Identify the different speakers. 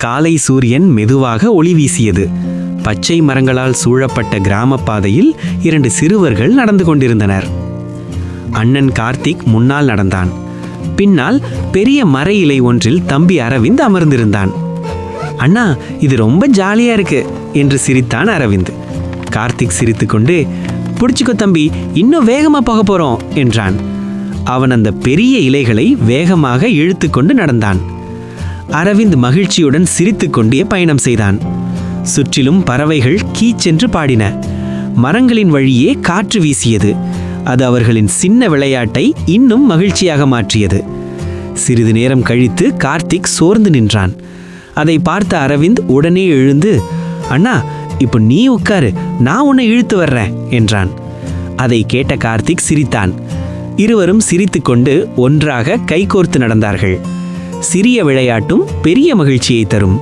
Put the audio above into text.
Speaker 1: காலை சூரியன் மெதுவாக ஒளி வீசியது. பச்சை மரங்களால் சூழப்பட்ட கிராம பாதையில் 2 சிறுவர்கள் நடந்து கொண்டிருந்தனர். அண்ணன் கார்த்திக் முன்னால் நடந்தான். பின்னால் பெரிய மர இலை ஒன்றில் தம்பி அரவிந்த் அமர்ந்திருந்தான். அண்ணா, இது ரொம்ப ஜாலியா இருக்கு என்று சிரித்தான் அரவிந்த். கார்த்திக் சிரித்துக்கொண்டு, பிடிச்சிக்கோ தம்பி, இன்னும் வேகமா போக போறோம் என்றான். அவன் அந்த பெரிய இலைகளை வேகமாக இழுத்து கொண்டு நடந்தான். அரவிந்த் மகிழ்ச்சியுடன் சிரித்துக்கொண்டே பயணம் செய்தான். சுற்றிலும் பறவைகள் கீச்சென்று பாடின. மரங்களின் வழியே காற்று வீசியது. அது அவர்களின் சின்ன விளையாட்டை இன்னும் மகிழ்ச்சியாக மாற்றியது. சிறிது நேரம் கழித்து கார்த்திக் சோர்ந்து நின்றான். அதை பார்த்த அரவிந்த் உடனே எழுந்து, அண்ணா, இப்போ நீ உட்காரு, நான் உன்னை இழுத்து வர்றேன் என்றான். அதை கேட்ட கார்த்திக் சிரித்தான். இருவரும் சிரித்துக்கொண்டு ஒன்றாக கைகோர்த்து நடந்தார்கள். சிறிய விளையாட்டும் பெரிய மகிழ்ச்சியை தரும்.